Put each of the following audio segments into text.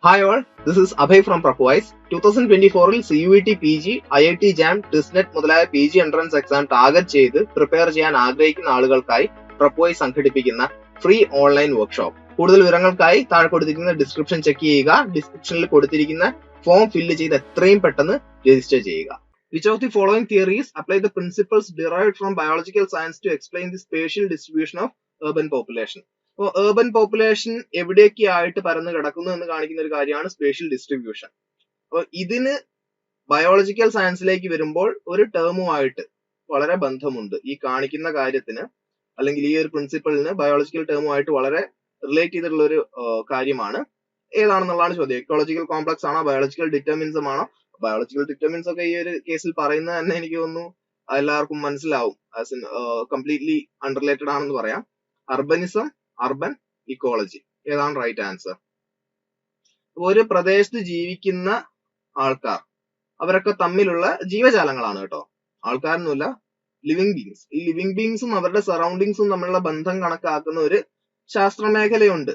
Hi all, this is Abhay from Propwise. 2024-ൽ CUET PG, IIT JAM, TISNET മുതലായ PG entrance exam target ചെയ്ത് prepare ചെയ്യാൻ ആഗ്രഹിക്കുന്ന ആളുകൾക്കായി Propwise സംഘടിപ്പിക്കുന്ന free online workshop. കൂടുതൽ വിവരങ്ങൾക്കായി താഴെ കൊടുത്തിരിക്കുന്ന ഡിസ്ക്രിപ്ഷൻ ചെക്ക് ചെയ്യുക. ഡിസ്ക്രിപ്ഷനിൽ കൊടുത്തിരിക്കുന്ന ഫോം ഫില്ല് ചെയ്ത് എത്രയും പെട്ടെന്ന് രജിസ്റ്റർ ചെയ്യുക. Which of the following theories apply the principles derived from biological science to explain the spatial distribution of urban population? അപ്പോൾ urban population എവിടെയൊക്കെ ആയിട്ട് പരന്ന് കിടക്കുന്നു എന്ന് കാണിക്കുന്ന ഒരു കാര്യമാണ് സ്പേഷ്യൽ ഡിസ്ട്രിബ്യൂഷൻ. അപ്പോൾ ഇതിന് ബയോളജിക്കൽ സയൻസിലേക്ക് വരുമ്പോൾ ഒരു ടേമുമായിട്ട് വളരെ ബന്ധമുണ്ട്. ഈ കാണിക്കുന്ന കാര്യത്തിന് അല്ലെങ്കിൽ ഈ ഒരു പ്രിൻസിപ്പിളിന് ബയോളജിക്കൽ ടേമുമായിട്ട് വളരെ റിലേറ്റ് ചെയ്തിട്ടുള്ള ഒരു കാര്യമാണ്. ഏതാണെന്നുള്ളതാണ് ചോദ്യം. ഇക്കോളജിക്കൽ കോംപ്ലക്സ് ആണോ, ബയോളജിക്കൽ ഡിറ്റർമിനിസം ആണോ? ബയോളജിക്കൽ ഡിറ്റർമിൻസ് ഒക്കെ ഈ ഒരു കേസിൽ പറയുന്നത് തന്നെ എനിക്ക് തോന്നുന്നു എല്ലാവർക്കും മനസ്സിലാവും. ആസ് ഇൻ കംപ്ലീറ്റ്ലി അൺറിലേറ്റഡ് ആണെന്ന് പറയാം. അർബനിസം, അർബൻ ഇക്കോളജി, ഏതാണ് റൈറ്റ് ആൻസർ? ഒരു പ്രദേശത്ത് ജീവിക്കുന്ന ആൾക്കാർ അവരൊക്കെ തമ്മിലുള്ള ജീവജാലങ്ങളാണ് കേട്ടോ, ആൾക്കാരൊന്നുമില്ല, ലിവിങ് ബീങ്സ്. ഈ ലിവിങ് ബീങ്സും അവരുടെ സറൗണ്ടിങ്സും തമ്മിലുള്ള ബന്ധം കണക്കാക്കുന്ന ഒരു ശാസ്ത്രമേഖലയുണ്ട്.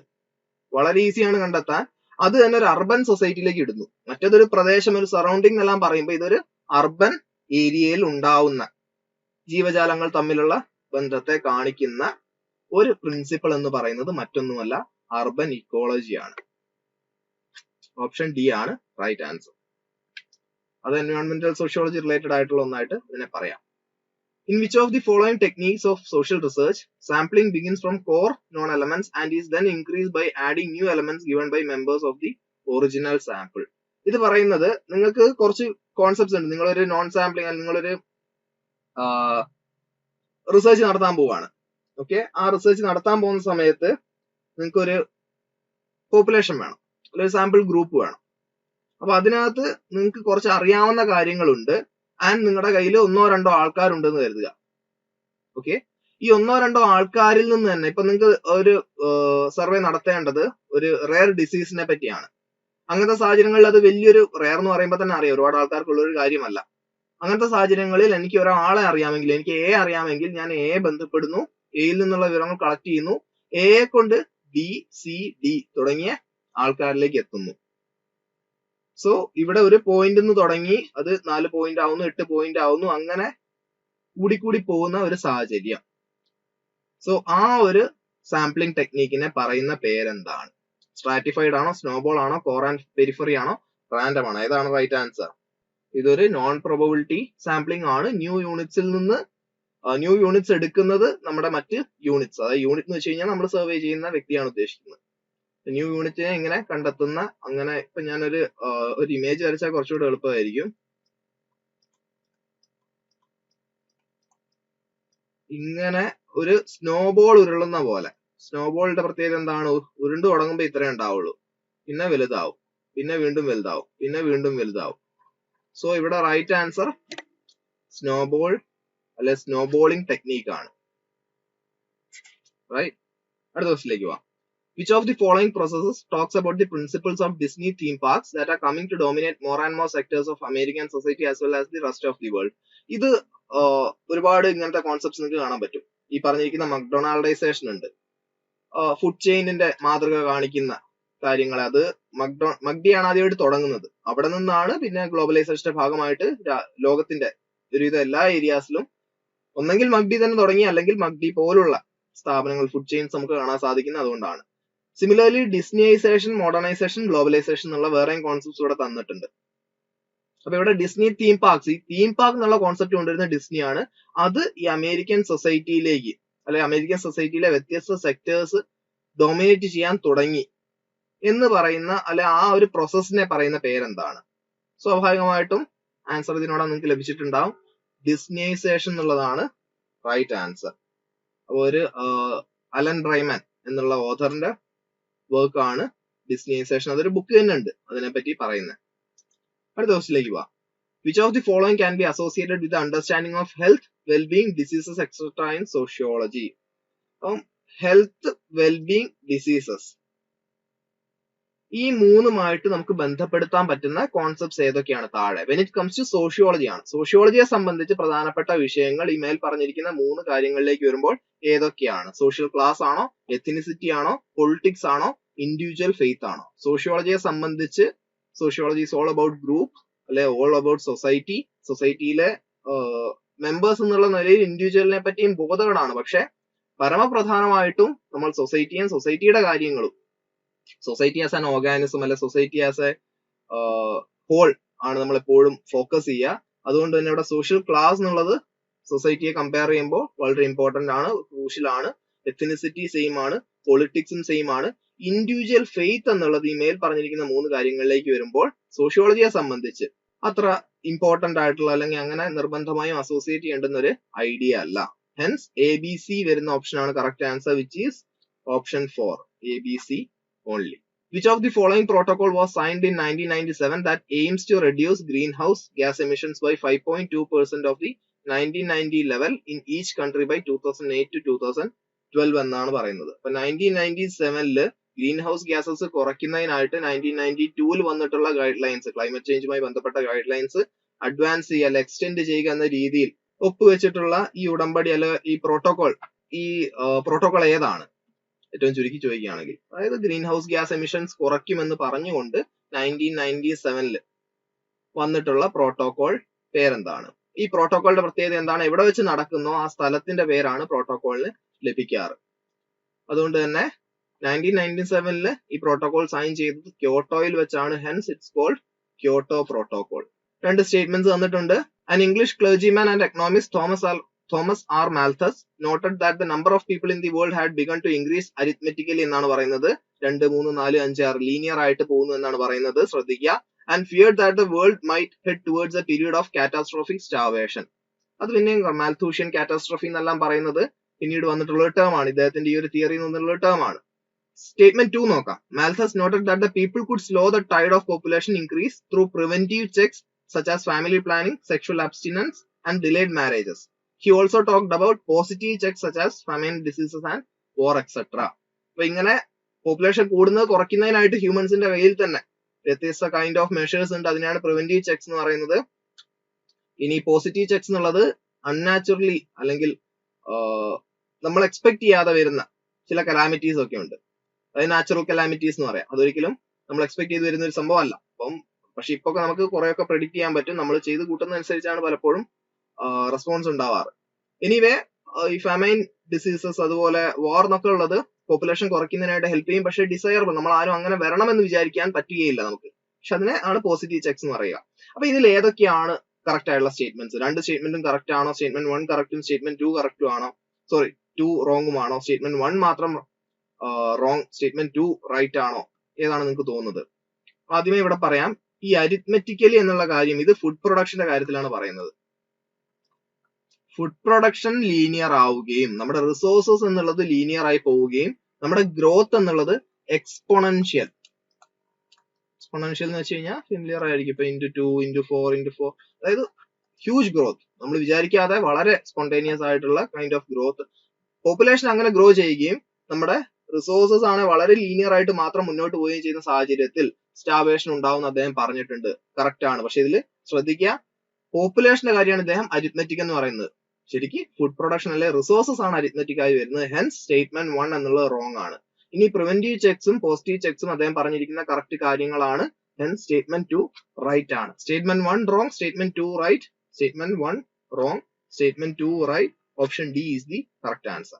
വളരെ ഈസിയാണ് കണ്ടെത്താൻ. അത് തന്നെ ഒരു അർബൻ സൊസൈറ്റിയിലേക്ക് ഇടുന്നു. മറ്റേതൊരു പ്രദേശം, ഒരു സറൗണ്ടിങ് എല്ലാം പറയുമ്പോൾ ഇതൊരു അർബൻ ഏരിയയിൽ ഉണ്ടാവുന്ന ജീവജാലങ്ങൾ തമ്മിലുള്ള ബന്ധത്തെ കാണിക്കുന്ന ഒരു പ്രിൻസിപ്പിൾ എന്ന് പറയുന്നത് മറ്റൊന്നുമല്ല, അർബൻ ഇക്കോളജിയാണ്. ഓപ്ഷൻ ഡി ആണ് റൈറ്റ് ആൻസർ. അത് എൻവയോൺമെന്റൽ സോഷ്യോളജി റിലേറ്റഡ് ആയിട്ടുള്ള ഒന്നായിട്ട് ഇതിനെ പറയാം. In which of the following techniques of social research, sampling begins from core known elements and is then increased by adding new elements given by members of the original sample? ഇത് പറയുന്നത് നിങ്ങൾക്ക് കുറച്ച് concepts ഉണ്ട്. നിങ്ങളൊരു non sampling അല്ലെങ്കിൽ നിങ്ങളൊരു research നടത്താൻ പോവാണ്. ഓക്കെ, ആ റിസർച്ച് നടത്താൻ പോകുന്ന സമയത്ത് നിങ്ങൾക്ക് ഒരു പോപ്പുലേഷൻ വേണം, ഒരു സാമ്പിൾ ഗ്രൂപ്പ് വേണം. അപ്പൊ അതിനകത്ത് നിങ്ങൾക്ക് കുറച്ച് അറിയാവുന്ന കാര്യങ്ങളുണ്ട് ആൻഡ് നിങ്ങളുടെ കയ്യിൽ ഒന്നോ രണ്ടോ ആൾക്കാരുണ്ടെന്ന് കരുതുക. ഓക്കെ, ഈ ഒന്നോ രണ്ടോ ആൾക്കാരിൽ നിന്ന് തന്നെ ഇപ്പൊ നിങ്ങൾക്ക് ഒരു സർവേ നടത്തേണ്ടത് ഒരു റെയർ ഡിസീസിനെ പറ്റിയാണ്. അങ്ങനത്തെ സാഹചര്യങ്ങളിൽ അത് വലിയൊരു റെയർ എന്ന് പറയുമ്പോൾ തന്നെ അറിയാം, ഒരുപാട് ആൾക്കാർക്കുള്ള ഒരു കാര്യമല്ല. അങ്ങനത്തെ സാഹചര്യങ്ങളിൽ എനിക്ക് ഒരാളെ അറിയാമെങ്കിൽ, എനിക്ക് എ അറിയാമെങ്കിൽ ഞാൻ എ ബന്ധപ്പെടുന്നു, എയിൽ നിന്നുള്ള വിവരങ്ങൾ കളക്ട് ചെയ്യുന്നു, എ കൊണ്ട് ബി, സി, ഡി തുടങ്ങിയ ആൾക്കാരിലേക്ക് എത്തുന്നു. സോ ഇവിടെ ഒരു പോയിന്റ് നിന്ന് തുടങ്ങി അത് 4 പോയിന്റ് ആവുന്നു, 8 പോയിന്റ് ആവുന്നു, അങ്ങനെ കൂടിക്കൂടി പോകുന്ന ഒരു സാഹചര്യം. സോ ആ ഒരു സാമ്പിളിംഗ് ടെക്നീക്കിനെ പറയുന്ന പേരെന്താണ്? സ്ട്രാറ്റിഫൈഡ് ആണോ, സ്നോബോൾ ആണോ, കോർ ആൻഡ് പെരിഫറി ആണോ, റാൻഡം ആണോ? ഏതാണ് റൈറ്റ് ആൻസർ? ഇതൊരു നോൺ പ്രോബബിലിറ്റി സാമ്പിളിംഗ് ആണ്. ന്യൂ യൂണിറ്റ്സിൽ നിന്ന് ന്യൂ യൂണിറ്റ്സ് എടുക്കുന്നത് നമ്മുടെ മറ്റ് യൂണിറ്റ്സ്, അതായത് യൂണിറ്റ് എന്ന് വെച്ച് കഴിഞ്ഞാൽ നമ്മൾ സർവേ ചെയ്യുന്ന വ്യക്തിയാണ് ഉദ്ദേശിക്കുന്നത്. ന്യൂ യൂണിറ്റിനെ എങ്ങനെ കണ്ടെത്തുന്ന, അങ്ങനെ ഇപ്പൊ ഞാനൊരു ഇമേജ് വരച്ചാൽ കുറച്ചുകൂടെ എളുപ്പമായിരിക്കും. ഇങ്ങനെ ഒരു സ്നോബോൾ ഉരുളുന്ന പോലെ. സ്നോബോളിന്റെ പ്രത്യേകത എന്താണ്? ഉരുണ്ടു തുടങ്ങുമ്പോൾ ഇത്രേ ഉണ്ടാവുള്ളൂ, പിന്നെ വലുതാവും, പിന്നെ വീണ്ടും വലുതാവും, പിന്നെ വീണ്ടും വലുതാവും. സോ ഇവിടെ റൈറ്റ് ആൻസർ സ്നോബോൾ അല്ലെ സ്നോബോളിംഗ് ടെക്നീക്ക് ആണ്. റൈറ്റ്. അടുത്ത ക്വസ്റ്റിലേക്ക് പോവാം. Which of the following processes talks about the principles of Disney theme parks that are coming to dominate more and more sectors of American society as well as the rest of the world? ഇത് ഒരുപാട് ഇങ്ങനത്തെ concepts നിങ്ങൾക്ക് കാണാൻ പറ്റും. ഈ പറഞ്ഞിരിക്കുന്ന മക്ഡൊണാൾഡൈസേഷൻ ഉണ്ട്, food ചെയിനിന്റെ മാതൃക കാണിക്കുന്ന കാര്യങ്ങൾ. അത് മക്ഡിയാണ് ആദ്യമായിട്ട് തുടങ്ങുന്നത്. അവിടെ നിന്നാണ് പിന്നെ ഗ്ലോബലൈസേഷന്റെ ഭാഗമായിട്ട് ലോകത്തിന്റെ ഒരുവിധ എല്ലാ ഏരിയാസിലും ഒന്നെങ്കിൽ മക്ഡി തന്നെ തുടങ്ങി, അല്ലെങ്കിൽ മക്ഡി പോലുള്ള സ്ഥാപനങ്ങൾ, ഫുഡ് ചെയിൻസ് നമുക്ക് കാണാൻ സാധിക്കുന്നത് അതുകൊണ്ടാണ്. സിമിലർലി ഡിസ്നിയൈസേഷൻ, മോഡേണൈസേഷൻ, ഗ്ലോബലൈസേഷൻ എന്നുള്ള വേറെയും കോൺസെപ്റ്റ്സ് ഇവിടെ തന്നിട്ടുണ്ട്. അപ്പൊ ഇവിടെ ഡിസ്നി തീം പാർക്സ്, ഈ തീം പാർക്ക് എന്നുള്ള കോൺസെപ്റ്റ് കൊണ്ടുവരുന്ന ഡിസ്നിയാണ്. അത് ഈ അമേരിക്കൻ സൊസൈറ്റിയിലേക്ക്, അല്ലെ അമേരിക്കൻ സൊസൈറ്റിയിലെ വ്യത്യസ്ത സെക്ടേഴ്സ് ഡോമിനേറ്റ് ചെയ്യാൻ തുടങ്ങി എന്ന് പറയുന്ന, അല്ലെ ആ ഒരു പ്രോസസ്സിനെ പറയുന്ന പേരെന്താണ്? സ്വാഭാവികമായിട്ടും ആൻസർ ഇതിനോട് നിങ്ങൾക്ക് ലഭിച്ചിട്ടുണ്ടാവും. ഡിസ്നിയൈസേഷൻ എന്നുള്ളതാണ് റൈറ്റ് ആൻസർ. അപ്പൊ ഒരു അലൻ റൈമൻ എന്നുള്ള ഓഥറിന്റെ വർക്ക് ആണ് ഡിസ്നിയൈസേഷൻ. അതൊരു ബുക്ക് തന്നെ ഉണ്ട് അതിനെപ്പറ്റി പറയുന്നത്. അടുത്ത ക്വസ്റ്റിലേക്ക് പോവാം. Which of the following can be associated with the understanding of health, well-being, diseases, etc. in sociology? Health, wellbeing, diseases, ഈ മൂന്നുമായിട്ട് നമുക്ക് ബന്ധപ്പെടുത്താൻ പറ്റുന്ന കോൺസെപ്റ്റ്സ് ഏതൊക്കെയാണ്? താഴെ when it comes to sociology ആണ്. സോഷ്യോളജിയെ സംബന്ധിച്ച് പ്രധാനപ്പെട്ട വിഷയങ്ങൾ ഈ മേൽ പറഞ്ഞിരിക്കുന്ന 3 കാര്യങ്ങളിലേക്ക് വരുമ്പോൾ ഏതൊക്കെയാണ്? സോഷ്യൽ ക്ലാസ് ആണോ, എത്തിനിസിറ്റി ആണോ, പൊളിറ്റിക്സ് ആണോ, ഇൻഡിവിജ്വൽ ഫെയ്ത്ത് ആണോ? സോഷ്യോളജിയെ സംബന്ധിച്ച് sociology is all about group അല്ലെ ഓൾ അബൌട്ട് സൊസൈറ്റി, സൊസൈറ്റിയിലെ മെമ്പേഴ്സ് എന്നുള്ള നിലയിൽ ഇൻഡിവിജ്വലിനെ പറ്റിയും ബോധവാനാണ്. പക്ഷെ പരമപ്രധാനമായിട്ടും നമ്മൾ സൊസൈറ്റിയും സൊസൈറ്റിയുടെ കാര്യങ്ങളും, സൊസൈറ്റി ആസ് ആൻ ഓർഗാനിസം അല്ലെ സൊസൈറ്റി ആസ് എ ഹോൾ ആണ് നമ്മൾ എപ്പോഴും ഫോക്കസ് ചെയ്യുക. അതുകൊണ്ട് തന്നെ ഇവിടെ സോഷ്യൽ ക്ലാസ് എന്നുള്ളത് സൊസൈറ്റിയെ കമ്പയർ ചെയ്യുമ്പോൾ വളരെ ഇമ്പോർട്ടന്റ് ആണ്, ക്രൂഷ്യൽ ആണ്. എത്തിനിസിറ്റി സെയിം ആണ്, പൊളിറ്റിക്സും സെയിം ആണ്. ഇൻഡിവിജ്വൽ ഫെയ്ത്ത് എന്നുള്ളത് ഈ മേൽ പറഞ്ഞിരിക്കുന്ന 3 കാര്യങ്ങളിലേക്ക് വരുമ്പോൾ സോഷ്യോളജിയെ സംബന്ധിച്ച് അത്ര ഇമ്പോർട്ടന്റ് ആയിട്ടുള്ള അല്ലെങ്കിൽ അങ്ങനെ നിർബന്ധമായും അസോസിയേറ്റ് ചെയ്യേണ്ടുന്ന ഒരു ഐഡിയ അല്ല. ഹെൻസ് ABC വരുന്ന ഓപ്ഷൻ ആണ് correct answer, which is option 4, ABC only. Which of the following protocol was signed in 1997 that aims to reduce greenhouse gas emissions by 5.2% of the 1990 level in each country by 2008 to 2012 എന്നാണ് പറയുന്നത്. അപ്പൊ 1997 green house gases കുറയ്ക്കുന്നതിനായിട്ട് 1992 വന്നിട്ടുള്ള guide lines, climate ചേഞ്ചുമായി ബന്ധപ്പെട്ട guide lines advance ചെയ്യുക അല്ലെ extend ചെയ്യുക എന്ന രീതിയിൽ ഒപ്പുവെച്ചിട്ടുള്ള ഈ ഉടമ്പടി അല്ലെ ഈ പ്രോട്ടോകോൾ ഏതാണ്? ഏറ്റവും ചുരുക്കി ചോദിക്കുകയാണെങ്കിൽ, അതായത് ഗ്രീൻ ഹൗസ് ഗ്യാസ് എമിഷൻസ് കുറയ്ക്കുമെന്ന് പറഞ്ഞുകൊണ്ട് 1997 വന്നിട്ടുള്ള പ്രോട്ടോകോൾ പേരെന്താണ്? ഈ പ്രോട്ടോകോളിന്റെ പ്രത്യേകത എന്താണ്? എവിടെ വെച്ച് നടക്കുന്നോ ആ സ്ഥലത്തിന്റെ പേരാണ് പ്രോട്ടോകോളിന് ലഭിക്കാറ്. അതുകൊണ്ട് തന്നെ 1997 ഈ പ്രോട്ടോകോൾ സൈൻ ചെയ്തത് ക്യോട്ടോയിൽ വെച്ചാണ്. Hence it's called Kyoto protocol. 2 statements തന്നിട്ടുണ്ട്. An English clergyman and economist Thomas R. Malthus noted that the number of people in the world had begun to increase arithmetically എന്നാണ് പറയുന്നത്. 2, 3, 4, 5, 6 ലീനിയർ ആയിട്ട് പോകുന്നു എന്നാണ് പറയുന്നത്, ശ്രദ്ധിക്കുക. And feared that the world might head towards a period of catastrophic starvation. അത് പിന്നെ മാൽത്തൂഷ്യൻ കാറ്റാസ്ട്രോഫി എന്നെല്ലാം പറയുന്നത് പിന്നീട് വന്നിട്ടുള്ള ടേം ആണ്, ഇദ്ദേഹത്തിന്റെ ഈ ഒരു തിയറിയിൽ നിന്നുള്ള ടേം ആണ്. Statement 2 നോക്കാം. Malthus noted that the people could slow the tide of population increase through preventive checks such as family planning, sexual abstinence and delayed marriages. He also talked about positive checks such as famine, diseases and war etc. അപ്പൊ ഇങ്ങനെ population കൂടുന്നത് കുറയ്ക്കുന്നതിനായിട്ട് ഹ്യൂമൻസിന്റെ കയ്യിൽ തന്നെ വ്യത്യസ്ത kind of measures ഉണ്ട്. അതിനാണ് preventive checks എന്ന് പറയുന്നത്. ഇനി പോസിറ്റീവ് ചെക്സ് എന്നുള്ളത് അൺനാച്ചുറലി അല്ലെങ്കിൽ നമ്മൾ എക്സ്പെക്ട് ചെയ്യാതെ വരുന്ന ചില കലാമിറ്റീസ് ഒക്കെ ഉണ്ട്. അതായത് നാച്ചുറൽ കലാമിറ്റീസ് എന്ന് പറയാം. അതൊരിക്കലും നമ്മൾ എക്സ്പെക്ട് ചെയ്ത് വരുന്ന ഒരു സംഭവമല്ല. പക്ഷെ ഇപ്പൊ നമുക്ക് കുറെയൊക്കെ പ്രെഡിക്ട് ചെയ്യാൻ പറ്റും. നമ്മൾ ചെയ്ത് കൂട്ടുന്നതനുസരിച്ചാണ് പലപ്പോഴും റെസ്പോൺസ് ഉണ്ടാവാറ്. എനിവേ ഈ ഫെമൈൻ ഡിസീസസ് അതുപോലെ വാർ എന്നൊക്കെ ഉള്ളത് പോപ്പുലേഷൻ കുറയ്ക്കുന്നതിനായിട്ട് ഹെൽപ്പ് ചെയ്യും. പക്ഷെ ഡിസൈറബിൾ, നമ്മൾ ആരും അങ്ങനെ വരണമെന്ന് വിചാരിക്കാൻ പറ്റുകയില്ല നമുക്ക്. പക്ഷെ അതിനെ ആണ് പോസിറ്റീവ് ചെക്സ് എന്ന് പറയുക. അപ്പൊ ഇതിൽ ഏതൊക്കെയാണ് കറക്റ്റ് ആയിട്ടുള്ള സ്റ്റേറ്റ്മെന്റ്സ്? 2 സ്റ്റേറ്റ്മെന്റും കറക്റ്റ് ആണോ? സ്റ്റേറ്റ്മെന്റ് 1 കറക്റ്റും സ്റ്റേറ്റ്മെന്റ് 2 കറക്റ്റും ആണോ? 2 റോങ്ങും ആണോ? സ്റ്റേറ്റ്മെന്റ് 1 മാത്രം റോങ്, സ്റ്റേറ്റ്മെന്റ് 2 റൈറ്റ് ആണോ? ഏതാണ് നിങ്ങൾക്ക് തോന്നുന്നത്? ആദ്യമേ ഇവിടെ പറയാം, ഈ അരിത്മെറ്റിക്കലി എന്നുള്ള കാര്യം ഇത് ഫുഡ് പ്രൊഡക്ഷന്റെ കാര്യത്തിലാണ് പറയുന്നത്. ഫുഡ് പ്രൊഡക്ഷൻ ലീനിയർ ആവുകയും നമ്മുടെ റിസോഴ്സസ് എന്നുള്ളത് ലീനിയർ ആയി പോവുകയും നമ്മുടെ ഗ്രോത്ത് എന്നുള്ളത് എക്സ്പോണൻഷ്യൽ എന്ന് വെച്ച് കഴിഞ്ഞാൽ ഫെമിലിയർ ആയിരിക്കും. ഇപ്പൊ *2, *4, അതായത് ഹ്യൂജ് ഗ്രോത്ത്, നമ്മൾ വിചാരിക്കാതെ വളരെ സ്പോണ്ടേനിയസ് ആയിട്ടുള്ള കൈൻഡ് ഓഫ് ഗ്രോത്ത്. പോപ്പുലേഷൻ അങ്ങനെ ഗ്രോ ചെയ്യുകയും നമ്മുടെ റിസോഴ്സസ് ആണ് വളരെ ലീനിയർ ആയിട്ട് മാത്രം മുന്നോട്ട് പോവുകയും ചെയ്യുന്ന സാഹചര്യത്തിൽ സ്റ്റാർവേഷൻ ഉണ്ടാവുമെന്ന് അദ്ദേഹം പറഞ്ഞിട്ടുണ്ട്. കറക്റ്റ് ആണ്. പക്ഷെ ഇതിൽ ശ്രദ്ധിക്കുക, പോപ്പുലേഷന്റെ കാര്യമാണ് ഇദ്ദേഹം അരിത്മെറ്റിക് എന്ന് പറയുന്നത്. ശരിക്കും ഫുഡ് പ്രൊഡക്ഷൻ അല്ലെ റിസോഴ്സസ് ആണ് അരിത്മെറ്റിക് ആയി വരുന്നത്. ഹെൻസ് സ്റ്റേറ്റ്മെന്റ് 1 എന്നുള്ളത് റോങ് ആണ്. ഇനി പ്രിവെന്റീവ് ചെക്സും പോസിറ്റീവ് ചെക്സും അദ്ദേഹം പറഞ്ഞിരിക്കുന്ന കറക്റ്റ് കാര്യങ്ങളാണ്. ഹെൻസ് സ്റ്റേറ്റ്മെന്റ് 2 റൈറ്റ് ആണ്. Statement 1 wrong, statement 2 right. Statement 1 wrong, statement 2 right. Option D is the correct answer.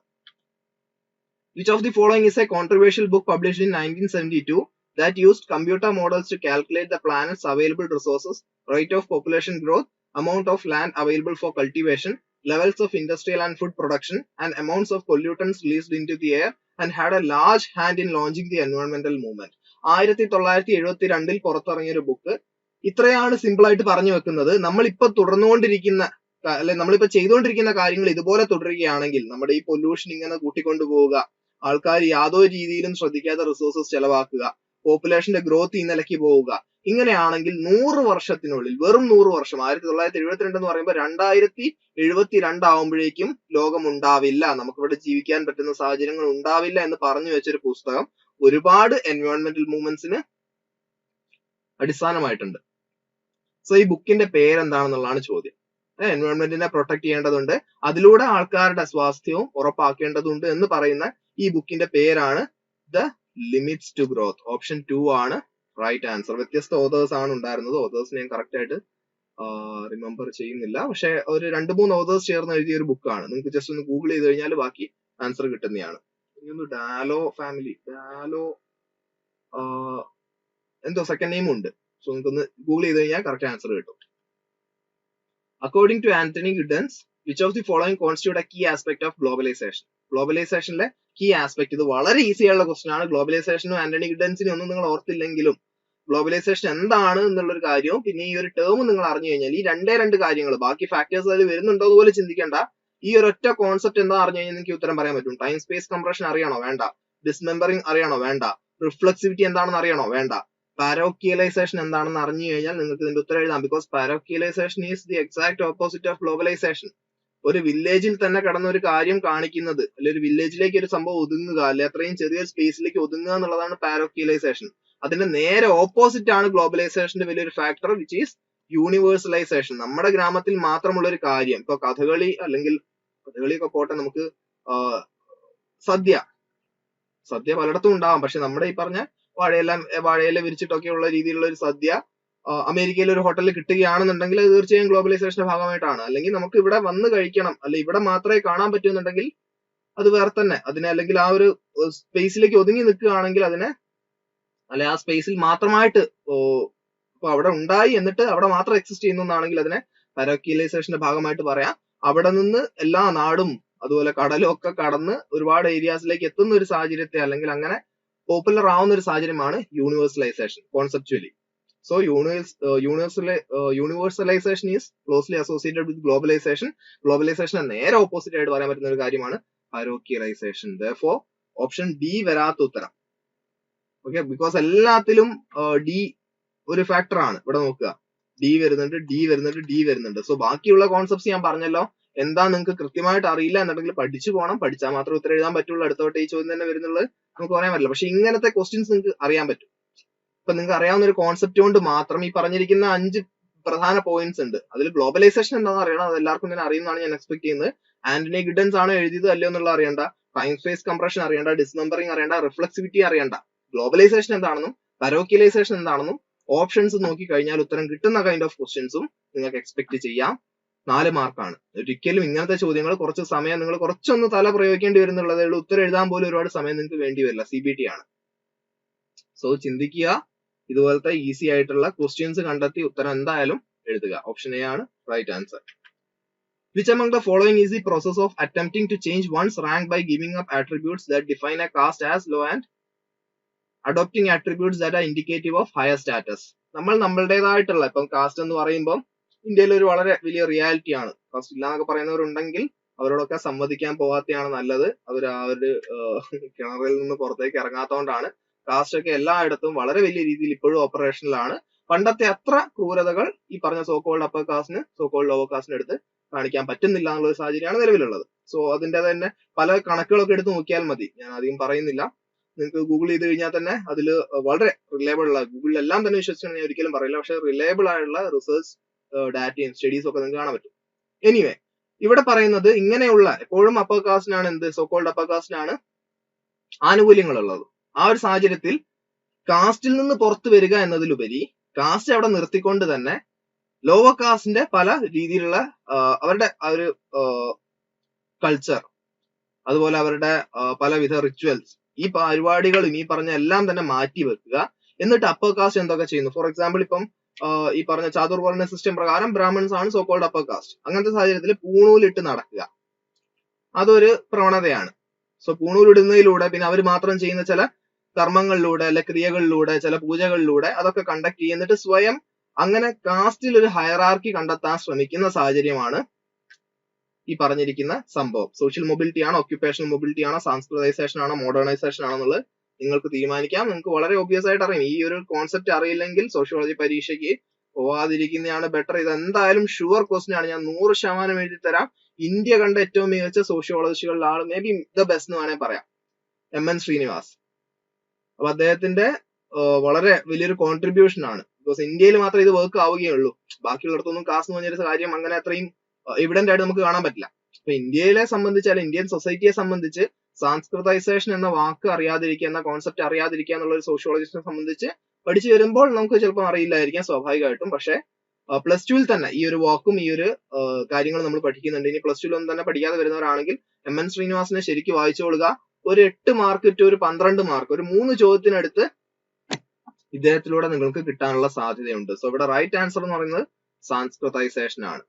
Which of the following is a controversial book published in 1972 that used computer models to calculate the planet's available resources, rate of population growth, amount of land available for cultivation, levels of industrial and food production, and amounts of pollutants released into the air, and had a large hand in launching the environmental movement? 1972 പുറത്തിറങ്ങിയ ഒരു book. ഇത്രയാണ് simple ആയിട്ട് പറഞ്ഞു വെക്കുന്നത്. നമ്മളിപ്പോ തുടർന്നുകൊണ്ടിരിക്കുന്ന അല്ലെ നമ്മളിപ്പോ ചെയ്തുകൊണ്ടിരിക്കുന്ന കാര്യങ്ങൾ ഇതുപോലെ തുടരുകയാണെങ്കിൽ നമ്മുടെ ഈ പൊല്യൂഷൻ ഇങ്ങനെ കൂട്ടിക്കൊണ്ടു പോവുക, ആൾക്കാർ യാതൊരു രീതിയിലും ശ്രദ്ധിക്കാതെ റിസോഴ്സസ് ചെലവാക്കുക, പോപ്പുലേഷന്റെ ഗ്രോത്ത് ഈ നിലയ്ക്ക് പോവുക, ഇങ്ങനെയാണെങ്കിൽ 100 വർഷത്തിനുള്ളിൽ, വെറും 100 വർഷം, 1972 എന്ന് പറയുമ്പോൾ 2072 ആവുമ്പോഴേക്കും ലോകം ഉണ്ടാവില്ല, നമുക്കിവിടെ ജീവിക്കാൻ പറ്റുന്ന സാഹചര്യങ്ങൾ ഉണ്ടാവില്ല എന്ന് പറഞ്ഞു വെച്ചൊരു പുസ്തകം ഒരുപാട് എൻവയോൺമെന്റൽ മൂവ്മെന്റ്സിന് അടിസ്ഥാനമായിട്ടുണ്ട്. സോ ഈ ബുക്കിന്റെ പേരെന്താണെന്നുള്ളതാണ് ചോദ്യം. എൻവയോൺമെന്റിനെ പ്രൊട്ടക്ട് ചെയ്യേണ്ടതുണ്ട്, അതിലൂടെ ആൾക്കാരുടെ സ്വാസ്ഥ്യവും ഉറപ്പാക്കേണ്ടതുണ്ട് എന്ന് പറയുന്ന ഈ ബുക്കിന്റെ പേരാണ് the limits to growth. Option 2 ആണ് റൈറ്റ് ആൻസർ. വ്യത്യസ്ത ഓതേഴ്സ് ആണ് ഉണ്ടായിരുന്നത്. ഓതേഴ്സ് ഞാൻ കറക്റ്റ് ആയിട്ട് റിമെമ്പർ ചെയ്യുന്നില്ല, പക്ഷെ ഒരു 2-3 ഓതേഴ്സ് ചേർന്ന് എഴുതിയ ഒരു ബുക്കാണ്. നിങ്ങൾക്ക് ജസ്റ്റ് ഒന്ന് ഗൂഗിൾ ചെയ്ത് കഴിഞ്ഞാൽ ബാക്കി ആൻസർ കിട്ടുന്നതാണ്. ഇനി ഡാലോ ഫാമിലി, ഡാലോ എന്തോ സെക്കൻഡ് നെയിം ഉണ്ട്. സോ നിങ്ങൾക്കൊന്ന് ഗൂഗിൾ ചെയ്ത് കഴിഞ്ഞാൽ കറക്റ്റ് ആൻസർ കിട്ടും. According to Anthony Giddens, which of the following constitute a key aspect of globalization? ഗ്ലോബലൈസേഷനിലെ കീ ആസ്പെക്ട്, ഇത് വളരെ ഈസി ആയുള്ള ക്വസ്റ്റൻ ആണ്. ഗ്ലോബലൈസേഷനും ആന്റണി ഗിഡൻസിനും ഒന്നും നിങ്ങൾ ഓർത്തില്ലെങ്കിലും ഗ്ലോബലൈസേഷൻ എന്താണ് എന്നുള്ളൊരു കാര്യവും പിന്നെ ഈ ഒരു ടേം നിങ്ങൾ അറിഞ്ഞു കഴിഞ്ഞാൽ ഈ രണ്ട് കാര്യങ്ങൾ, ബാക്കി ഫാക്ടേഴ്സ് അതിൽ വരുന്നുണ്ടോ പോലെ ചിന്തിക്കേണ്ട, ഈ ഒരു ഒറ്റ കോൺസെപ്റ്റ് എന്താ അറിഞ്ഞു കഴിഞ്ഞാൽ നിങ്ങൾക്ക് ഉത്തരം പറയാൻ പറ്റും. ടൈം സ്പേസ് കംപ്രഷൻ അറിയണോ? വേണ്ട. ഡിസ്മെമ്പറിംഗ് അറിയണോ? വേണ്ട. റിഫ്ലെക്സിവിറ്റി എന്താണെന്ന് അറിയണോ? വേണ്ട. പാരോക്കിയലൈസേഷൻ എന്താണെന്ന് അറിഞ്ഞു കഴിഞ്ഞാൽ നിങ്ങൾക്ക് ഇതിന്റെ ഉത്തരം എഴുതാം. Because parochialization is the exact opposite of globalization. ഒരു വില്ലേജിൽ തന്നെ കടന്ന ഒരു കാര്യം കാണിക്കുന്നത്, അല്ലെ ഒരു വില്ലേജിലേക്ക് ഒരു സംഭവം ഒതുങ്ങുക, അല്ലെ അത്രയും ചെറിയ സ്പേസിലേക്ക് ഒതുങ്ങുക എന്നുള്ളതാണ് പാരോക്കിയലൈസേഷൻ. അതിന്റെ നേരെ ഓപ്പോസിറ്റ് ആണ് ഗ്ലോബലൈസേഷന്റെ വലിയൊരു ഫാക്ടർ, വിച്ച് ഈസ് യൂണിവേഴ്സലൈസേഷൻ. നമ്മുടെ ഗ്രാമത്തിൽ മാത്രമുള്ള ഒരു കാര്യം. ഇപ്പൊ കഥകളി, അല്ലെങ്കിൽ കഥകളിയൊക്കെ പോട്ടെ, നമുക്ക് സദ്യ പലയിടത്തും ഉണ്ടാവാം. പക്ഷെ നമ്മുടെ ഈ പറഞ്ഞ വാഴയില വിരിച്ചിട്ടൊക്കെയുള്ള രീതിയിലുള്ള ഒരു സദ്യ അമേരിക്കയിൽ ഒരു ഹോട്ടലിൽ കിട്ടുകയാണെന്നുണ്ടെങ്കിൽ അത് തീർച്ചയായും ഗ്ലോബലൈസേഷന്റെ ഭാഗമായിട്ടാണ്. അല്ലെങ്കിൽ നമുക്ക് ഇവിടെ വന്ന് കഴിക്കണം, അല്ലെ ഇവിടെ മാത്രമേ കാണാൻ പറ്റുന്നുണ്ടെങ്കിൽ അത് വേറെ തന്നെ. അതിനെ അല്ലെങ്കിൽ ആ ഒരു സ്പേസിലേക്ക് ഒതുങ്ങി നിൽക്കുകയാണെങ്കിൽ അതിനെ, അല്ലെ ആ സ്പേസിൽ മാത്രമായിട്ട് ഇപ്പൊ അവിടെ ഉണ്ടായി എന്നിട്ട് അവിടെ മാത്രം എക്സിസ്റ്റ് ചെയ്യുന്നതാണെങ്കിൽ അതിനെ പാരോക്കിയലൈസേഷന്റെ ഭാഗമായിട്ട് പറയാം. അവിടെ നിന്ന് എല്ലാ നാടും അതുപോലെ കടലും ഒക്കെ കടന്ന് ഒരുപാട് ഏരിയാസിലേക്ക് എത്തുന്ന ഒരു സാഹചര്യത്തെ, അല്ലെങ്കിൽ അങ്ങനെ പോപ്പുലർ ആവുന്ന ഒരു സാഹചര്യമാണ് universalisation conceptually. So universalization is closely associated with globalization. Globalization നേരെ ഓപ്പോസിറ്റ് ആയിട്ട് പറയാൻ പറ്റുന്ന ഒരു കാര്യമാണ് പാരോക്കിയലൈസേഷൻ. Therefore ഓപ്ഷൻ ഡി വരാത്ത ഉത്തരം. ഓക്കെ, ബിക്കോസ് എല്ലാത്തിലും ഡി ഒരു ഫാക്ടർ ആണ്. ഇവിടെ നോക്കുക, ഡി വരുന്നുണ്ട്. സോ ബാക്കിയുള്ള കോൺസെപ്റ്റ്സ് ഞാൻ പറഞ്ഞല്ലോ. എന്താ നിങ്ങൾക്ക് കൃത്യമായിട്ട് അറിയില്ല എന്നുണ്ടെങ്കിൽ പഠിച്ചു പോകണം. പഠിച്ചാൽ മാത്രമേ ഉത്തരം എഴുതാൻ പറ്റുള്ളൂ. അടുത്തോട്ട് ഈ ചോദ്യം തന്നെ വരുന്നുള്ളത് നമുക്ക് പറയാൻ പറ്റില്ല. പക്ഷെ ഇങ്ങനത്തെ ക്വസ്റ്റ്യൻസ് നിങ്ങൾക്ക് അറിയാൻ പറ്റും. ഇപ്പൊ നിങ്ങൾക്ക് അറിയാവുന്ന ഒരു കോൺസെപ്റ്റ് കൊണ്ട് മാത്രം ഈ പറഞ്ഞിരിക്കുന്ന 5 പ്രധാന പോയിന്റ്സ് ഉണ്ട്. അതിൽ ഗ്ലോബലൈസേഷൻ എന്താണെന്ന് അറിയണം. അത് എല്ലാവർക്കും തന്നെ അറിയുന്നതാണ് ഞാൻ എക്സ്പെക്ട് ചെയ്യുന്നത്. ആന്റണി ഗിഡൻസ് ആണ് എഴുതിയത് അല്ലയോ എന്നുള്ള അറിയണ്ട. ടൈം സ്പേസ് കംപ്രഷൻ അറിയണ്ട. ഡിസ്മെമ്പറിംഗ് അറിയണ്ട. റിഫ്ലെക്സിവിറ്റി അറിയണ്ട. ഗ്ലോബലൈസേഷൻ എന്താണെന്നും പാരോക്കിയലൈസേഷൻ എന്താണെന്നും ഓപ്ഷൻസ് നോക്കി കഴിഞ്ഞാൽ ഉത്തരം കിട്ടുന്ന കൈൻഡ് ഓഫ് ക്വസ്റ്റ്യൻസും നിങ്ങൾക്ക് എക്സ്പെക്ട് ചെയ്യാം. 4 മാർക്കാണ്. ഒരിക്കലും ഇങ്ങനത്തെ ചോദ്യങ്ങൾ കുറച്ച് സമയം നിങ്ങൾ കുറച്ചൊന്ന് തല പ്രയോഗിക്കേണ്ടി വരുന്നുള്ളതേ ഉള്ളൂ. ഉത്തരം എഴുതാൻ പോലും ഒരുപാട് സമയം നിങ്ങൾക്ക് വേണ്ടി വരില്ല. CBT ആണ്. സോ ചിന്തിക്കുക, ഇതുപോലത്തെ ഈസി ആയിട്ടുള്ള ക്വസ്റ്റ്യൻസ് കണ്ടെത്തി ഉത്തരം എന്തായാലും എഴുതുക. ഓപ്ഷൻ എ ആണ് right answer. Which among the following is the process of attempting to change one's rank by giving up attributes that define a caste as low and adopting attributes that are indicative of higher status? നമ്മളുടേതായിട്ടുള്ള, ഇപ്പം cast എന്ന് പറയുമ്പോൾ ഇന്ത്യയിൽ ഒരു വളരെ വലിയ reality ആണ്. Cast ഇല്ല എന്നൊക്കെ പറയുന്നവരുണ്ടെങ്കിൽ അവരോടൊക്കെ സമ്മതിക്കാൻ പോവാത്തതാണ് നല്ലത്. അവർ ആ ഒരു കിണറിൽ നിന്ന് പുറത്തേക്ക് ഇറങ്ങാത്തതുകൊണ്ടാണ്. കാസ്റ്റ് ഒക്കെ എല്ലായിടത്തും വളരെ വലിയ രീതിയിൽ ഇപ്പോഴും ഓപ്പറേഷനിലാണ്. പണ്ടത്തെ അത്ര ക്രൂരതകൾ ഈ പറഞ്ഞ സോക്കോൾഡ് അപ്പർ കാസ്റ്റിന് സോക്കോൾഡ് ലോവർ കാസ്റ്റിന് എടുത്ത് കാണിക്കാൻ പറ്റുന്നില്ല എന്നുള്ള ഒരു സാഹചര്യമാണ് നിലവിലുള്ളത്. സോ അതിന്റെ തന്നെ പല കണക്കുകളൊക്കെ എടുത്ത് നോക്കിയാൽ മതി. ഞാൻ അധികം പറയുന്നില്ല. നിങ്ങൾക്ക് ഗൂഗിൾ ചെയ്ത് കഴിഞ്ഞാൽ തന്നെ അതിൽ വളരെ റിലയബിൾ ഉള്ള, ഗൂഗിളിലെല്ലാം തന്നെ വിശ്വസിച്ചാണ് ഞാൻ ഒരിക്കലും പറയില്ല, പക്ഷെ റിലയബിൾ ആയിട്ടുള്ള റിസർച്ച് ഡാറ്റയും സ്റ്റഡീസും ഒക്കെ നിങ്ങൾക്ക് കാണാൻ പറ്റും. എനിവേ, ഇവിടെ പറയുന്നത് ഇങ്ങനെയുള്ള എപ്പോഴും അപ്പർ കാസ്റ്റിനാണ് സോക്കോൾഡ് അപ്പർ കാസ്റ്റിനാണ് ആനുകൂല്യങ്ങൾ ഉള്ളത്. ആ ഒരു സാഹചര്യത്തിൽ കാസ്റ്റിൽ നിന്ന് പുറത്തു വരിക എന്നതിലുപരി കാസ്റ്റ് അവിടെ നിർത്തിക്കൊണ്ട് തന്നെ ലോവർ കാസ്റ്റിന്റെ പല രീതിയിലുള്ള അവരുടെ ആ ഒരു കൾച്ചർ, അതുപോലെ അവരുടെ പലവിധ റിച്വൽസ്, ഈ പരിപാടികളും ഈ പറഞ്ഞ എല്ലാം തന്നെ മാറ്റി വെക്കുക. എന്നിട്ട് അപ്പർ കാസ്റ്റ് എന്തൊക്കെ ചെയ്യുന്നു? ഫോർ എക്സാമ്പിൾ, ഇപ്പം ഈ പറഞ്ഞ ചാതുർവർണ്ണ സിസ്റ്റം പ്രകാരം ബ്രാഹ്മൺസ് ആണ് സോക്കോൾഡ് അപ്പർ കാസ്റ്റ്. അങ്ങനത്തെ സാഹചര്യത്തിൽ പൂണൂലിട്ട് നടക്കുക അതൊരു പ്രവണതയാണ്. സോ പൂണൂലിടുന്നതിലൂടെ പിന്നെ അവർ മാത്രം ചെയ്യുന്ന ചില കർമ്മങ്ങളിലൂടെ അല്ലെ ക്രിയകളിലൂടെ ചില പൂജകളിലൂടെ അതൊക്കെ കണ്ടക്ട് ചെയ്യുന്നിട്ട് സ്വയം അങ്ങനെ കാസ്റ്റിൽ ഒരു ഹയറാർക്കി കണ്ടെത്താൻ ശ്രമിക്കുന്ന സാഹചര്യമാണ് ഈ പറഞ്ഞിരിക്കുന്ന സംഭവം. സോഷ്യൽ മൊബിലിറ്റി ആണോ, ഒക്യുപ്പേഷണൽ മൊബിലിറ്റി ആണോ, സാൻസ്ക്രിറ്റൈസേഷൻ ആണോ, മോഡേണൈസേഷൻ ആണോ എന്നുള്ളത് നിങ്ങൾക്ക് തീരുമാനിക്കാം. നിങ്ങൾക്ക് വളരെ ഒബ്വിയസ് ആയിട്ട് അറിയാം. ഈ ഒരു കോൺസെപ്റ്റ് അറിയില്ലെങ്കിൽ സോഷ്യോളജി പരീക്ഷയ്ക്ക് പോവാതിരിക്കുന്നതാണ് ബെറ്റർ. ഇത് എന്തായാലും ഷുവർ ക്വസ്റ്റ്യൻ ആണ്. ഞാൻ 100% എഴുതി തരാം. ഇന്ത്യ കണ്ട ഏറ്റവും മികച്ച സോഷ്യോളജിസ്റ്റുകളിൽ ആൾ, മേ ബി ദ ബെസ്റ്റ് എന്ന് വേണേൽ പറയാം, MN ശ്രീനിവാസ്. അപ്പൊ അദ്ദേഹത്തിന്റെ വളരെ വലിയൊരു കോൺട്രിബ്യൂഷൻ ആണ്. ബിക്കോസ് ഇന്ത്യയിൽ മാത്രമേ ഇത് വർക്ക് ആവുകയുള്ളൂ. ബാക്കിയുള്ളിടത്തൊന്നും കാസ്റ്റ് എന്ന് പറഞ്ഞൊരു കാര്യം അങ്ങനെ അത്രയും എവിഡന്റ് ആയിട്ട് നമുക്ക് കാണാൻ പറ്റില്ല. അപ്പൊ ഇന്ത്യയിലെ സംബന്ധിച്ച്, അല്ലെങ്കിൽ ഇന്ത്യൻ സൊസൈറ്റിയെ സംബന്ധിച്ച് സാൻസ്ക്രിതൈസേഷൻ എന്ന വാക്ക് അറിയാതിരിക്കുക, എന്ന കോൺസെപ്റ്റ് അറിയാതിരിക്കുക എന്നുള്ള ഒരു സോഷ്യോളജിസ്റ്റിനെ സംബന്ധിച്ച് പഠിച്ചു വരുമ്പോൾ നമുക്ക് ചിലപ്പോൾ അറിയില്ലായിരിക്കാം സ്വാഭാവികമായിട്ടും. പക്ഷെ പ്ലസ് ടുവിൽ തന്നെ ഈ ഒരു വാക്കും ഈ ഒരു കാര്യങ്ങൾ നമ്മൾ പഠിക്കുന്നുണ്ട്. ഇനി പ്ലസ് ടുവിൽ ഒന്നും തന്നെ പഠിക്കാതെ വരുന്നവരാണെങ്കിൽ MN ശ്രീനിവാസനെ ശരിക്കും വായിച്ചുകൊള്ളുക. ഒരു 8 മാർക്ക് ടു ഒരു 12 മാർക്ക്, ഒരു 3 ചോദ്യത്തിനടുത്ത് ഇദ്ദേഹത്തിലൂടെ നിങ്ങൾക്ക് കിട്ടാനുള്ള സാധ്യതയുണ്ട്. സോ ഇവിടെ റൈറ്റ് ആൻസർ എന്ന് പറയുന്നത് സാൻസ്ക്രിതൈസേഷൻ ആണ്.